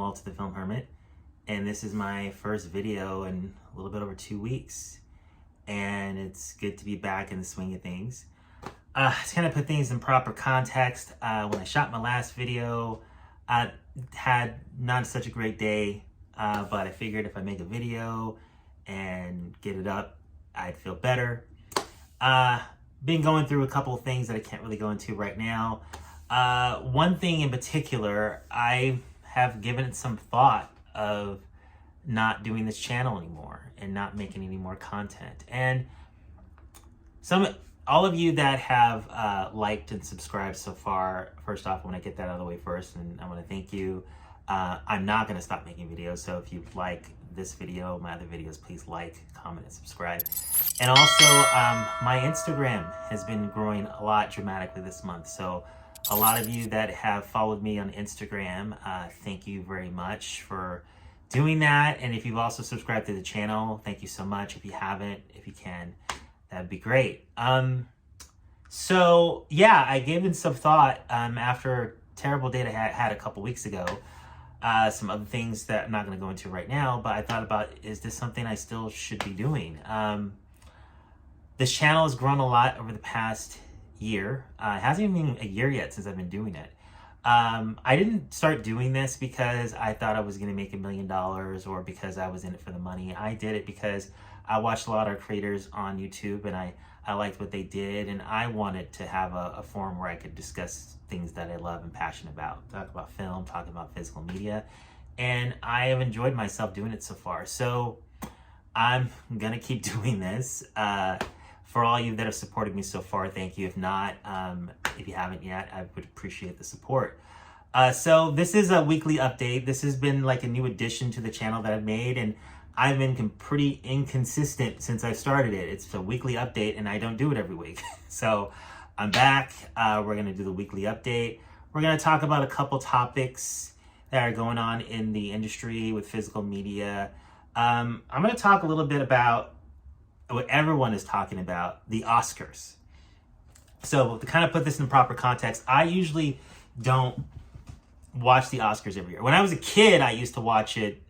all to the film Hermit, and this is my first video in a little bit over 2 weeks, and it's good to be back in the swing of things. To kind of put things in proper context, when I shot my last video, I had not such a great day, but I figured if I make a video and get it up, I'd feel better. Been going through a couple of things that I can't really go into right now. One thing in particular, I have given it some thought of not doing this channel anymore and not making any more content. And all of you that have liked and subscribed so far, first off, I want to get that out of the way first, and I want to thank you. I'm not going to stop making videos, so if you like this video, my other videos, please like, comment, and subscribe. And also, my Instagram has been growing a lot dramatically this month, so a lot of you that have followed me on Instagram, thank you very much for doing that. And if you've also subscribed to the channel, thank you so much. If you haven't, if you can, that'd be great. So yeah, I gave it some thought after a terrible day that I had a couple weeks ago. Some other things that I'm not going to go into right now, but I thought about, is this something I still should be doing? This channel has grown a lot over the past year. It hasn't even been a year yet since I've been doing it. I didn't start doing this because I thought I was going to make $1 million or because I was in it for the money. I did it because I watched a lot of creators on YouTube, and I liked what they did, and I wanted to have a forum where I could discuss things that I love and passionate about. Talk about film, talk about physical media, and I have enjoyed myself doing it so far. So I'm going to keep doing this. For all you that have supported me so far, thank you. If not, if you haven't yet, I would appreciate the support. So this is a weekly update. This has been like a new addition to the channel that I've made, and I've been pretty inconsistent since I started it. It's a weekly update, and I don't do it every week. So I'm back. We're going to do the weekly update. We're going to talk about a couple topics that are going on in the industry with physical media. I'm going to talk a little bit about what everyone is talking about, the Oscars. So to kind of put this in proper context, I usually don't watch the Oscars every year. When I was a kid, I used to watch it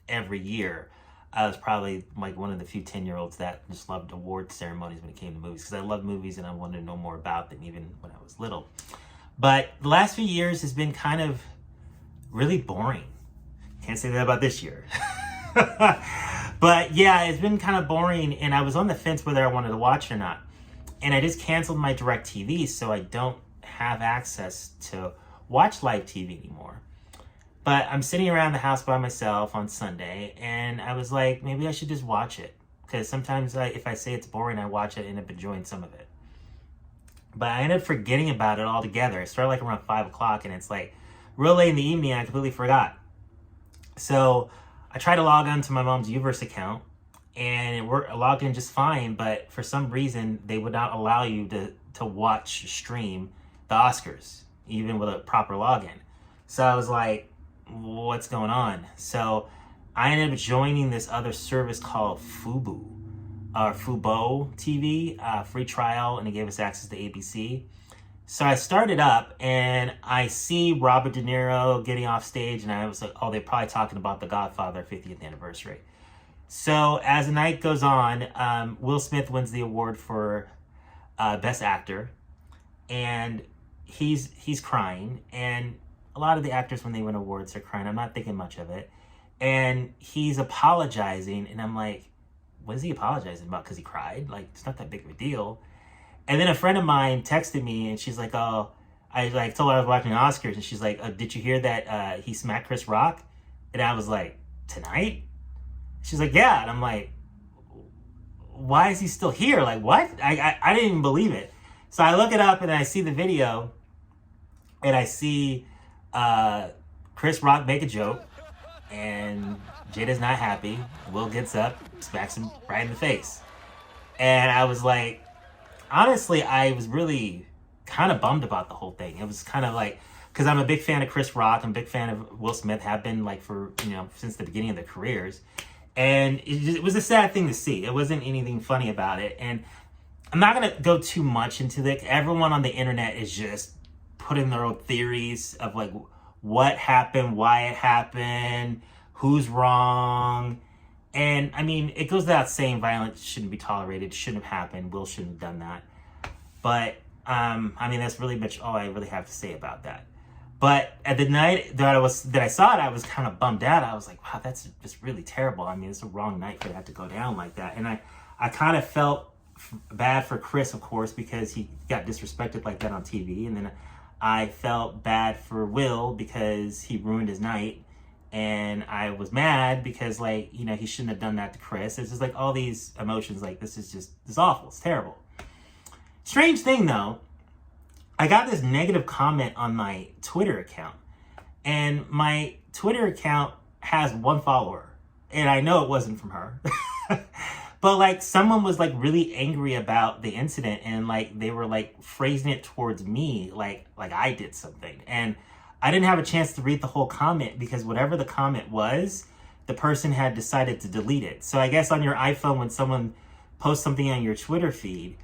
every year. I was probably like one of the few 10-year-olds that just loved award ceremonies when it came to movies, because I love movies and I wanted to know more about them even when I was little. But the last few years has been kind of really boring. Can't say that about this year. But yeah, it's been kind of boring, and I was on the fence whether I wanted to watch it or not. And I just canceled my DirecTV, so I don't have access to watch live TV anymore. But I'm sitting around the house by myself on Sunday, and I was like, maybe I should just watch it. Because sometimes if I say it's boring, I watch it and end up enjoying some of it. But I ended up forgetting about it altogether. It started like around 5 o'clock, and it's like real late in the evening, I completely forgot. So I tried to log on to my mom's Uverse account, and it worked. I logged in just fine, but for some reason, they would not allow you to stream the Oscars, even with a proper login. So I was like, what's going on? So I ended up joining this other service called Fubo TV, free trial, and it gave us access to ABC. So I started up, and I see Robert De Niro getting off stage, and I was like, oh, they're probably talking about The Godfather 50th anniversary. So as the night goes on, Will Smith wins the award for Best Actor, and he's crying, and a lot of the actors, when they win awards, are crying. I'm not thinking much of it. And he's apologizing, and I'm like, what is he apologizing about? Because he cried? Like, it's not that big of a deal. And then a friend of mine texted me, and she's like, oh, I like told her I was watching the Oscars, and she's like, did you hear that he smacked Chris Rock? And I was like, tonight? She's like, yeah. And I'm like, why is he still here? Like, what? I didn't even believe it. So I look it up, and I see the video, and I see Chris Rock make a joke, and Jada's not happy. Will gets up, smacks him right in the face. And I was like, honestly, I was really kind of bummed about the whole thing. It was kind of like, because I'm a big fan of Chris Rock, I'm a big fan of Will Smith, have been like for, since the beginning of their careers. And it was a sad thing to see. It wasn't anything funny about it. And I'm not going to go too much into that. Everyone on the internet is just putting their own theories of like what happened, why it happened, who's wrong. And I mean, it goes without saying violence shouldn't be tolerated, shouldn't have happened, Will shouldn't have done that. But I mean, that's really much all I really have to say about that. But at the night that I saw it, I was kind of bummed out. I was like, wow, that's just really terrible. I mean, it's a wrong night for that to go down like that. And I kind of felt bad for Chris, of course, because he got disrespected like that on TV. And then I felt bad for Will because he ruined his night. And I was mad because, like, you know, he shouldn't have done that to Chris. It's just like all these emotions, like, this is awful. It's terrible. Strange thing, though, I got this negative comment on my Twitter account. And my Twitter account has 1 follower. And I know it wasn't from her. But, like, someone was, like, really angry about the incident. And, like, they were, like, phrasing it towards me like I did something. And I didn't have a chance to read the whole comment because whatever the comment was, the person had decided to delete it. So I guess on your iPhone, when someone posts something on your Twitter feed,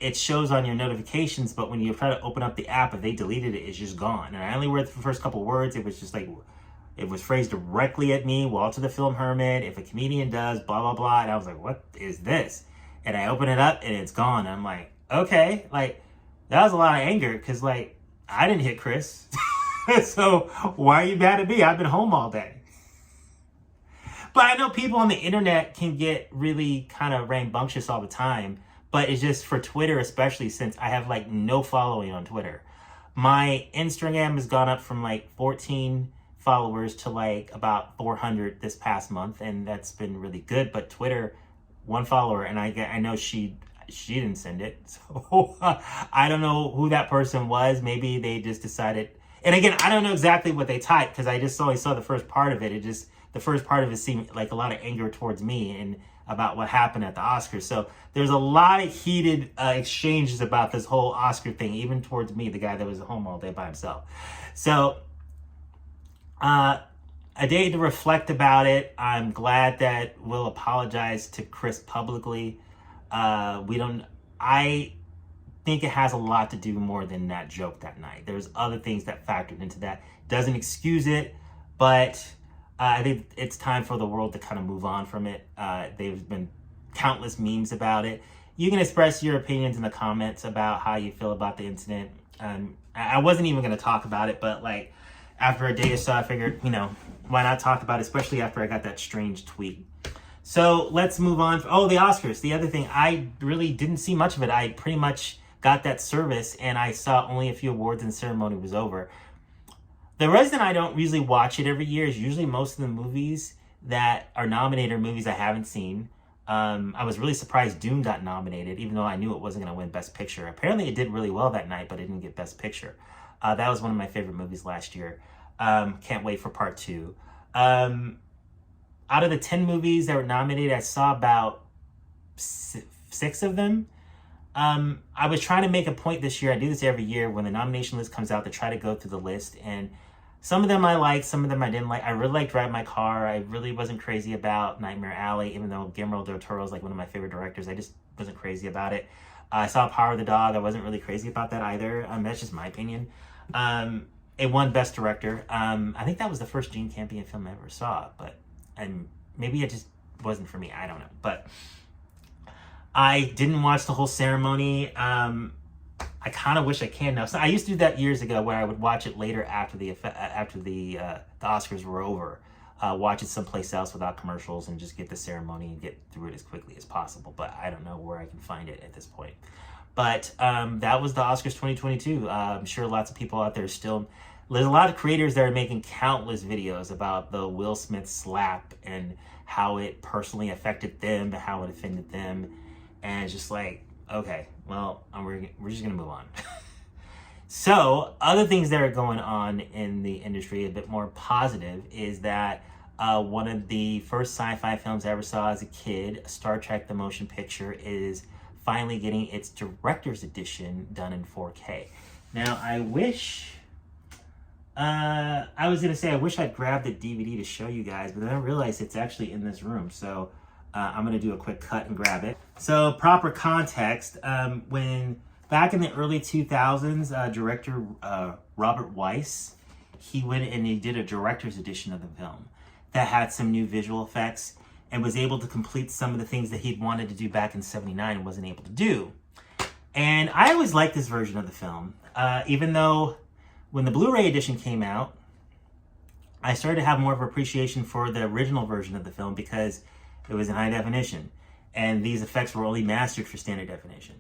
it shows on your notifications, but when you try to open up the app, if they deleted it, it's just gone. And I only read the first couple words. It was just like, it was phrased directly at me, Walter the Film Hermit, if a comedian does, blah, blah, blah. And I was like, what is this? And I open it up and it's gone. And I'm like, okay, like, that was a lot of anger because, like, I didn't hit Chris. So why are you mad at me? I've been home all day. But I know people on the internet can get really kind of rambunctious all the time. But it's just for Twitter, especially since I have like no following on Twitter. My Instagram has gone up from like 14 followers to like about 400 this past month. And that's been really good. But Twitter, 1 follower. And I know she didn't send it. So I don't know who that person was. Maybe they just decided. And again, I don't know exactly what they typed because I just only saw the first part of it. The first part of it seemed like a lot of anger towards me and about what happened at the Oscars. So there's a lot of heated exchanges about this whole Oscar thing, even towards me, the guy that was at home all day by himself. So a day to reflect about it. I'm glad that Will apologize to Chris publicly. I think it has a lot to do more than that joke that night. There's other things that factored into that. Doesn't excuse it, but I think it's time for the world to kind of move on from it. There's been countless memes about it. You can express your opinions in the comments about how you feel about the incident. I wasn't even going to talk about it, but like after a day or so, I figured, you know, why not talk about it, especially after I got that strange tweet. So let's move on. Oh, the Oscars. The other thing, I really didn't see much of it. I pretty much got that service and I saw only a few awards and the ceremony was over. The reason I don't usually watch it every year is usually most of the movies that are nominated are movies I haven't seen. I was really surprised Dune got nominated, even though I knew it wasn't going to win Best Picture. Apparently it did really well that night, but it didn't get Best Picture. That was one of my favorite movies last year. Can't wait for part 2. Out of the 10 movies that were nominated, I saw about 6 of them. I was trying to make a point this year. I do this every year when the nomination list comes out to try to go through the list. And some of them I liked, some of them I didn't like. I really liked Drive My Car. I really wasn't crazy about Nightmare Alley, even though Guillermo del Toro is like one of my favorite directors. I just wasn't crazy about it. I saw Power of the Dog. I wasn't really crazy about that either. That's just my opinion. It won Best Director. I think that was the first Gene Campion film I ever saw, but maybe it just wasn't for me. I don't know. But I didn't watch the whole ceremony. I kind of wish I can now. So I used to do that years ago where I would watch it later after the Oscars were over. Watch it someplace else without commercials and just get the ceremony and get through it as quickly as possible. But I don't know where I can find it at this point. But that was the Oscars 2022. I'm sure lots of people out there still... There's a lot of creators that are making countless videos about the Will Smith slap and how it personally affected them, how it offended them. And it's just like, okay, well, we're just going to move on. So, other things that are going on in the industry, a bit more positive, is that one of the first sci-fi films I ever saw as a kid, Star Trek The Motion Picture, is finally getting its director's edition done in 4K. Now, I wish... I was going to say, I wish I'd grabbed the DVD to show you guys, but then I realized it's actually in this room. So I'm going to do a quick cut and grab it. So proper context, when back in the early 2000s, director Robert Weiss, he went and he did a director's edition of the film that had some new visual effects and was able to complete some of the things that he'd wanted to do back in '79 and wasn't able to do. And I always liked this version of the film, even though when the Blu-ray edition came out, I started to have more of an appreciation for the original version of the film because it was in high definition. And these effects were only mastered for standard definition.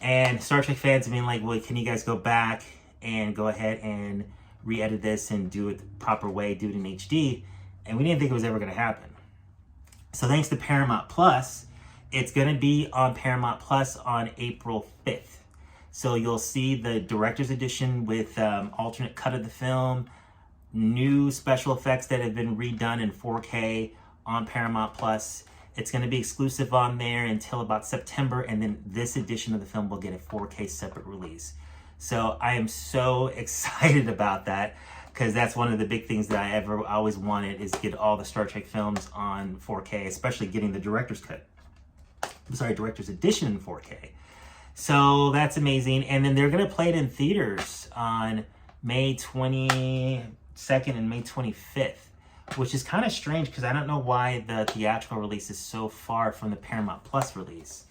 And Star Trek fans have been like, well, can you guys go back and go ahead and re-edit this and do it the proper way, do it in HD? And we didn't think it was ever going to happen. So thanks to Paramount Plus, it's going to be on Paramount Plus on April 5th. So you'll see the director's edition with alternate cut of the film, new special effects that have been redone in 4K on Paramount Plus. It's going to be exclusive on there until about September, and then this edition of the film will get a 4K separate release. So I am so excited about that, because that's one of the big things that I always wanted, is get all the Star Trek films on 4K, especially getting the director's edition in 4K. So that's amazing. And then they're going to play it in theaters on May 22nd and May 25th. Which is kind of strange, because I don't know why the theatrical release is so far from the Paramount Plus release.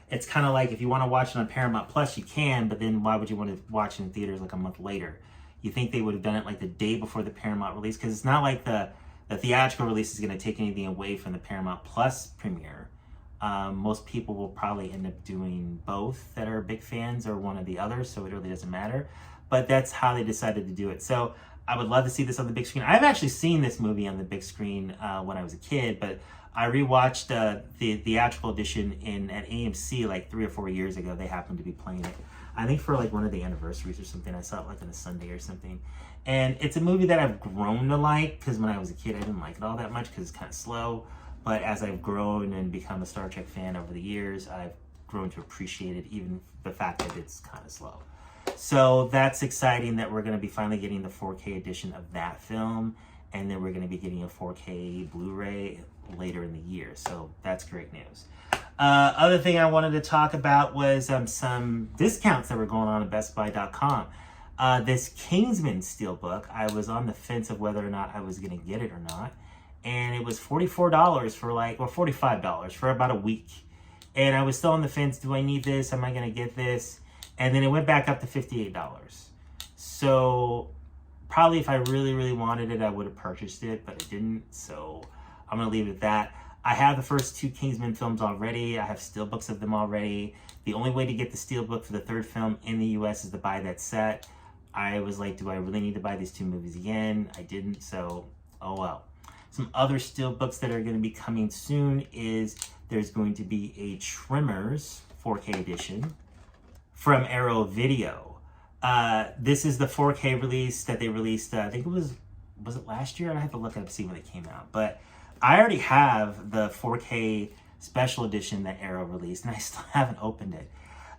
It's kind of like, if you want to watch it on Paramount Plus, you can, but then why would you want to watch it in theaters like a month later? You think they would have done it like the day before the Paramount release, because it's not like the theatrical release is going to take anything away from the Paramount Plus premiere. Most people will probably end up doing both that are big fans, or one or the other, so it really doesn't matter. But that's how they decided to do it. So I would love to see this on the big screen. I've actually seen this movie on the big screen when I was a kid, but I rewatched the theatrical edition at AMC like 3 or 4 years ago. They happened to be playing it, I think for like one of the anniversaries or something. I saw it like on a Sunday or something. And it's a movie that I've grown to like, because when I was a kid, I didn't like it all that much because it's kind of slow. But as I've grown and become a Star Trek fan over the years, I've grown to appreciate it, even the fact that it's kind of slow. So that's exciting that we're going to be finally getting the 4K edition of that film, and then we're going to be getting a 4K Blu-ray later in the year. So that's great news. Other thing I wanted to talk about was some discounts that were going on at BestBuy.com. This Kingsman Steelbook, I was on the fence of whether or not I was going to get it or not, and it was $44 for or $45 for about a week. And I was still on the fence. Do I need this? Am I going to get this? And then it went back up to $58. So probably if I really, really wanted it, I would have purchased it, but I didn't. So I'm going to leave it at that. I have the first 2 Kingsman films already. I have steelbooks of them already. The only way to get the steelbook for the 3rd film in the US is to buy that set. I was like, do I really need to buy these 2 movies again? I didn't, so oh well. Some other steelbooks that are going to be coming soon is there's going to be a Tremors 4K edition from Arrow Video. This is the 4K release that they released, I think it was it last year? I have to look up to see when it came out. But I already have the 4K special edition that Arrow released, and I still haven't opened it.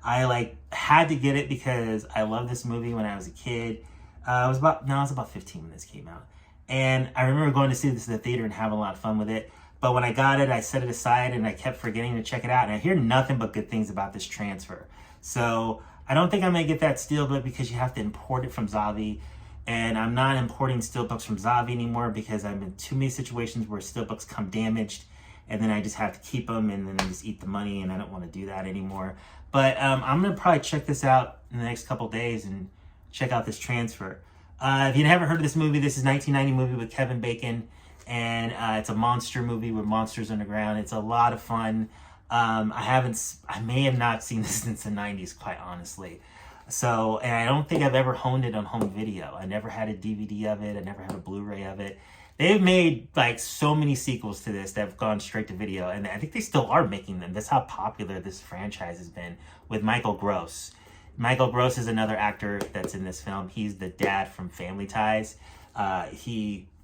I had to get it because I loved this movie when I was a kid. I was about 15 when this came out. And I remember going to see this in the theater and having a lot of fun with it. But when I got it, I set it aside and I kept forgetting to check it out. And I hear nothing but good things about this transfer. So I don't think I'm going to get that steelbook because you have to import it from Zavi. And I'm not importing steelbooks from Zavi anymore because I'm in too many situations where steelbooks come damaged. And then I just have to keep them and then I just eat the money. And I don't want to do that anymore. But I'm going to probably check this out in the next couple days and check out this transfer. If you haven't heard of this movie, this is a 1990 movie with Kevin Bacon. And it's a monster movie with monsters underground. It's a lot of fun. I may have not seen this since the 90s, quite honestly. So, and I don't think I've ever honed it on home video. I never had a DVD of it. I never had a Blu-ray of it. They've made so many sequels to this that have gone straight to video. And I think they still are making them. That's how popular this franchise has been with Michael Gross. Michael Gross is another actor that's in this film. He's the dad from Family Ties. When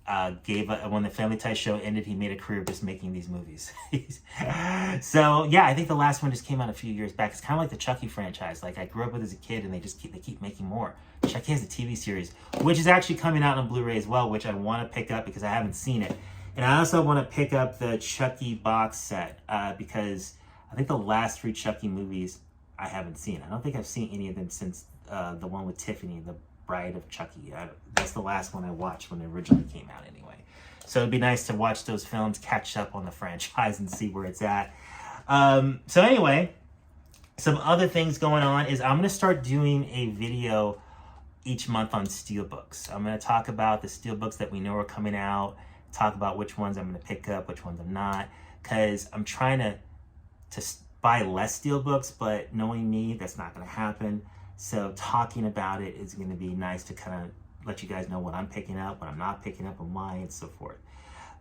the Family Ties show ended, he made a career just making these movies. So yeah, I think the last one just came out a few years back. It's kind of like the Chucky franchise. I grew up with as a kid, and they keep making more. Chucky has a TV series, which is actually coming out on Blu-ray as well, which I want to pick up because I haven't seen it. And I also want to pick up the Chucky box set because I think the last 3 Chucky movies I haven't seen. I don't think I've seen any of them since the one with Tiffany, the Bride of Chucky. That's the last one I watched when it originally came out anyway. So it'd be nice to watch those films, catch up on the franchise and see where it's at. So anyway, some other things going on is I'm going to start doing a video each month on steelbooks. I'm going to talk about the steelbooks that we know are coming out, talk about which ones I'm going to pick up, which ones I'm not, because I'm trying to buy less steelbooks, but knowing me, that's not going to happen. So talking about it is going to be nice to kind of let you guys know what I'm picking up, what I'm not picking up, and why, and so forth.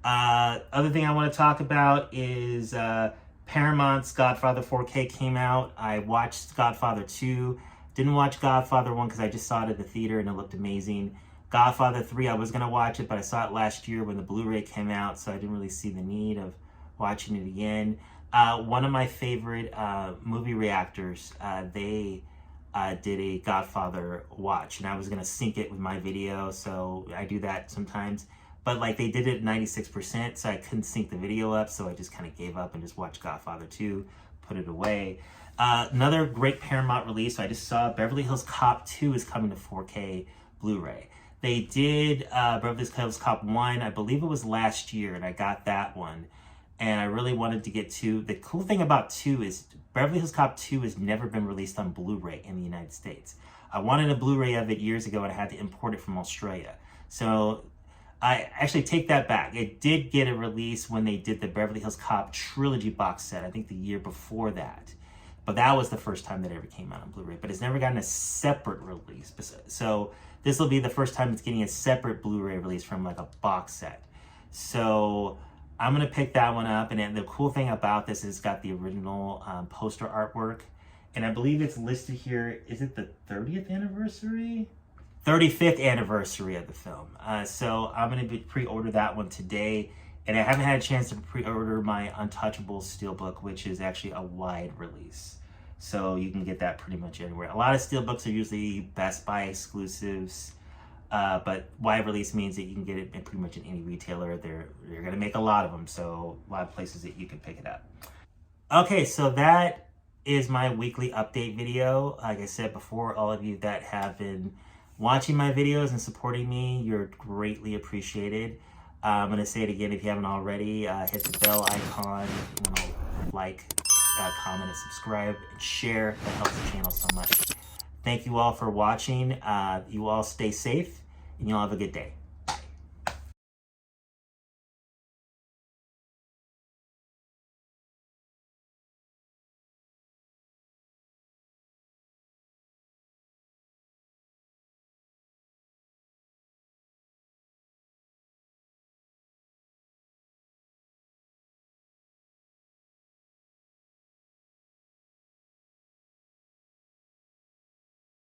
Other thing I want to talk about is Paramount's Godfather 4K came out. I watched Godfather 2. Didn't watch Godfather 1 because I just saw it at the theater and it looked amazing. Godfather 3, I was going to watch it, but I saw it last year when the Blu-ray came out, so I didn't really see the need of watching it again. One of my favorite movie reactors, they did a Godfather watch, and I was going to sync it with my video, so I do that sometimes. But like they did it at 96%, so I couldn't sync the video up, so I just kind of gave up and just watched Godfather 2, put it away. Another great Paramount release, I just saw Beverly Hills Cop 2 is coming to 4K Blu-ray. They did Beverly Hills Cop 1, I believe it was last year, and I got that one. And I really wanted to get 2. The cool thing about 2 is Beverly Hills Cop 2 has never been released on Blu-ray in the United States. I wanted a Blu-ray of it years ago and I had to import it from Australia. So I actually take that back. It did get a release when they did the Beverly Hills Cop trilogy box set, I think the year before that. But that was the first time that it ever came out on Blu-ray. But it's never gotten a separate release. So this will be the first time it's getting a separate Blu-ray release from like a box set. So I'm going to pick that one up. And then the cool thing about this is it's got the original poster artwork. And I believe it's listed here. Is it the 30th anniversary? 35th anniversary of the film. So I'm going to pre-order that one today. And I haven't had a chance to pre-order my Untouchable Steelbook, which is actually a wide release. So you can get that pretty much anywhere. A lot of Steelbooks are usually Best Buy exclusives. But wide release means that you can get it in pretty much in any retailer. They're going to make a lot of them, so a lot of places that you can pick it up. Okay, so that is my weekly update video. Like I said before, all of you that have been watching my videos and supporting me, you're greatly appreciated. I'm going to say it again if you haven't already. Hit the bell icon, like, comment, and subscribe, and share. That helps the channel so much. Thank you all for watching. You all stay safe, and you all have a good day.